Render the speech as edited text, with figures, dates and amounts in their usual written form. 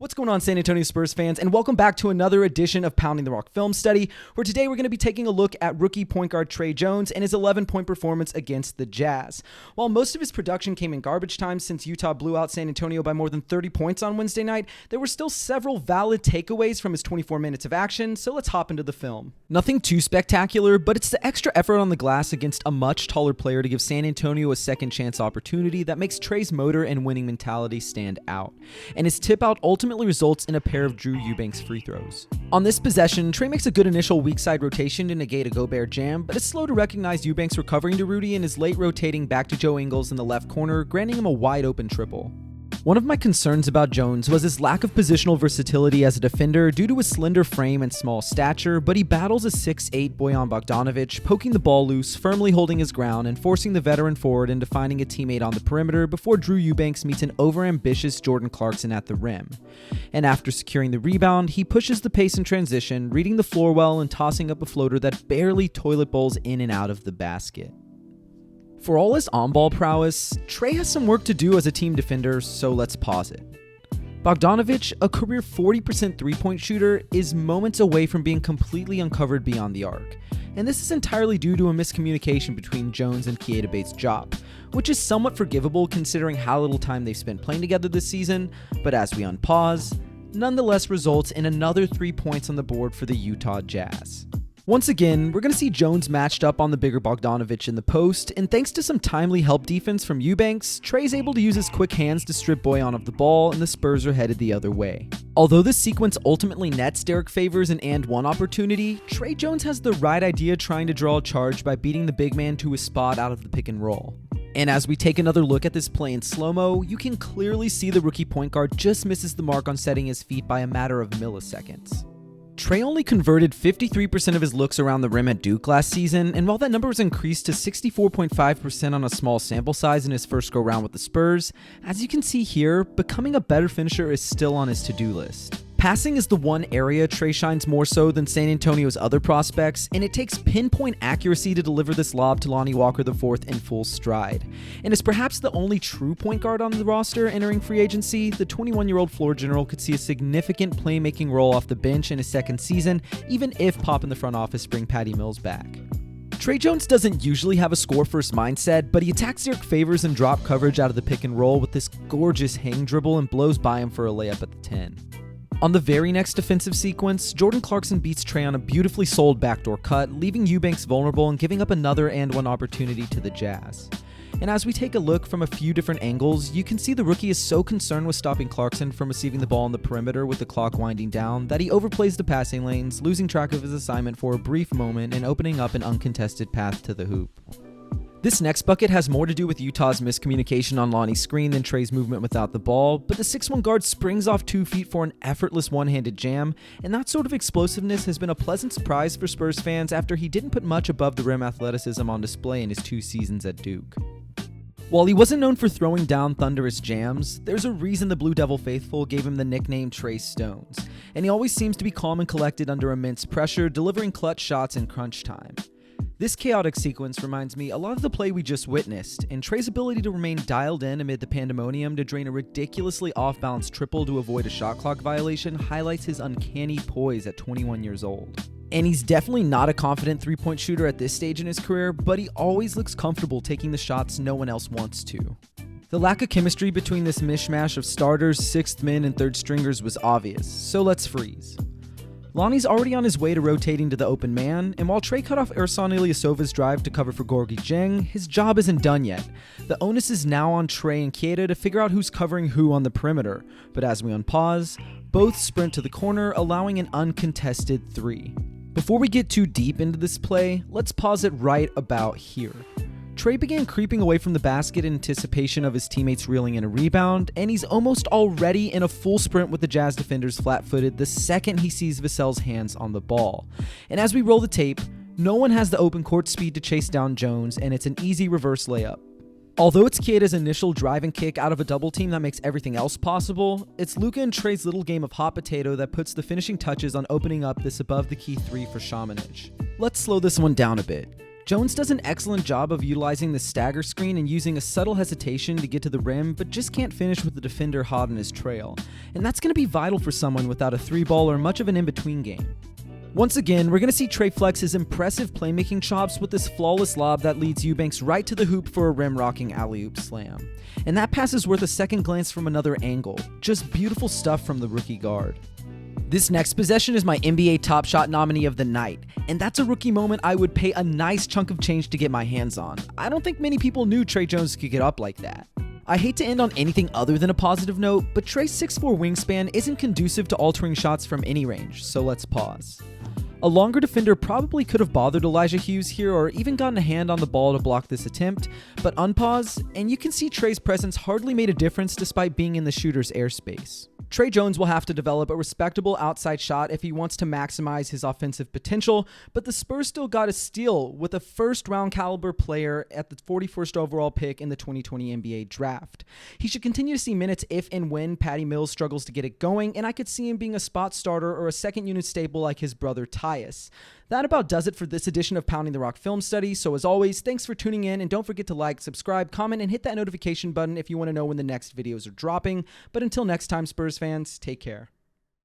What's going on, San Antonio Spurs fans, and welcome back to another edition of Pounding the Rock Film Study, where today we're going to be taking a look at rookie point guard Tre Jones and his 11-point performance against the Jazz. While most of his production came in garbage time since Utah blew out San Antonio by more than 30 points on Wednesday night, there were still several valid takeaways from his 24 minutes of action, so let's hop into the film. Nothing too spectacular, but it's the extra effort on the glass against a much taller player to give San Antonio a second chance opportunity that makes Tre's motor and winning mentality stand out. And his tip out ultimately results in a pair of Drew Eubanks free throws. On this possession, Tre makes a good initial weak side rotation to negate a Gobert jam, but it's slow to recognize Eubanks recovering to Rudy and is late rotating back to Joe Ingles in the left corner, granting him a wide open triple. One of my concerns about Jones was his lack of positional versatility as a defender due to his slender frame and small stature, but he battles a 6'8" Bojan Bogdanovic, poking the ball loose, firmly holding his ground, and forcing the veteran forward into finding a teammate on the perimeter before Drew Eubanks meets an overambitious Jordan Clarkson at the rim. And after securing the rebound, he pushes the pace in transition, reading the floor well and tossing up a floater that barely toilet bowls in and out of the basket. For all his on-ball prowess, Tre has some work to do as a team defender, so let's pause it. Bogdanovic, a career 40% three-point shooter, is moments away from being completely uncovered beyond the arc. And this is entirely due to a miscommunication between Jones and Bates-Diop, which is somewhat forgivable considering how little time they've spent playing together this season, but as we unpause, nonetheless results in another 3 points on the board for the Utah Jazz. Once again, we're going to see Jones matched up on the bigger Bogdanovic in the post, and thanks to some timely help defense from Eubanks, Tre's able to use his quick hands to strip Bojan of the ball, and the Spurs are headed the other way. Although this sequence ultimately nets Derrick Favors an and-one opportunity, Tre Jones has the right idea trying to draw a charge by beating the big man to his spot out of the pick and roll. And as we take another look at this play in slow-mo, you can clearly see the rookie point guard just misses the mark on setting his feet by a matter of milliseconds. Tre only converted 53% of his looks around the rim at Duke last season, and while that number was increased to 64.5% on a small sample size in his first go-round with the Spurs, as you can see here, becoming a better finisher is still on his to-do list. Passing is the one area Tre shines more so than San Antonio's other prospects, and it takes pinpoint accuracy to deliver this lob to Lonnie Walker IV in full stride. And as perhaps the only true point guard on the roster entering free agency, the 21-year-old floor general could see a significant playmaking role off the bench in his second season, even if Pop in the front office bring Patty Mills back. Tre Jones doesn't usually have a score-first mindset, but he attacks Derrick Favors in drop coverage out of the pick and roll with this gorgeous hang dribble and blows by him for a layup at the 10. On the very next defensive sequence, Jordan Clarkson beats Tre on a beautifully sold backdoor cut, leaving Eubanks vulnerable and giving up another and-one opportunity to the Jazz. And as we take a look from a few different angles, you can see the rookie is so concerned with stopping Clarkson from receiving the ball on the perimeter with the clock winding down that he overplays the passing lanes, losing track of his assignment for a brief moment and opening up an uncontested path to the hoop. This next bucket has more to do with Utah's miscommunication on Lonnie's screen than Tre's movement without the ball, but the 6'1" guard springs off 2 feet for an effortless one-handed jam, and that sort of explosiveness has been a pleasant surprise for Spurs fans after he didn't put much above the rim athleticism on display in his 2 seasons at Duke. While he wasn't known for throwing down thunderous jams, there's a reason the Blue Devil faithful gave him the nickname Tre Stones, and he always seems to be calm and collected under immense pressure, delivering clutch shots in crunch time. This chaotic sequence reminds me a lot of the play we just witnessed, and Tre's ability to remain dialed in amid the pandemonium to drain a ridiculously off-balance triple to avoid a shot clock violation highlights his uncanny poise at 21 years old. And he's definitely not a confident three-point shooter at this stage in his career, but he always looks comfortable taking the shots no one else wants to. The lack of chemistry between this mishmash of starters, sixth men, and third stringers was obvious, so let's freeze. Lonnie's already on his way to rotating to the open man, and while Tre cut off Ersan Ilyasova's drive to cover for Gorgui Dieng, his job isn't done yet. The onus is now on Tre and Keita to figure out who's covering who on the perimeter, but as we unpause, both sprint to the corner, allowing an uncontested 3. Before we get too deep into this play, let's pause it right about here. Tre began creeping away from the basket in anticipation of his teammates reeling in a rebound, and he's almost already in a full sprint with the Jazz defenders flat-footed the second he sees Vassell's hands on the ball. And as we roll the tape, no one has the open court speed to chase down Jones, and it's an easy reverse layup. Although it's Keita's initial drive and kick out of a double team that makes everything else possible, it's Luka and Tre's little game of hot potato that puts the finishing touches on opening up this above-the-key 3 for Shamanich. Let's slow this one down a bit. Jones does an excellent job of utilizing the stagger screen and using a subtle hesitation to get to the rim, but just can't finish with the defender hot on his trail. And that's going to be vital for someone without a three ball or much of an in-between game. Once again, we're going to see Tre flex his impressive playmaking chops with this flawless lob that leads Eubanks right to the hoop for a rim-rocking alley-oop slam. And that pass is worth a second glance from another angle. Just beautiful stuff from the rookie guard. This next possession is my NBA Top Shot nominee of the night, and that's a rookie moment I would pay a nice chunk of change to get my hands on. I don't think many people knew Tre Jones could get up like that. I hate to end on anything other than a positive note, but Tre's 6'4" wingspan isn't conducive to altering shots from any range, so let's pause. A longer defender probably could have bothered Elijah Hughes here or even gotten a hand on the ball to block this attempt, but unpause, and you can see Tre's presence hardly made a difference despite being in the shooter's airspace. Tre Jones will have to develop a respectable outside shot if he wants to maximize his offensive potential, but the Spurs still got a steal with a first-round caliber player at the 41st overall pick in the 2020 NBA draft. He should continue to see minutes if and when Patty Mills struggles to get it going, and I could see him being a spot starter or a second-unit staple like his brother Tyus. That about does it for this edition of Pounding the Rock Film Study, so as always, thanks for tuning in, and don't forget to like, subscribe, comment, and hit that notification button if you want to know when the next videos are dropping. But until next time, Spurs fans, take care.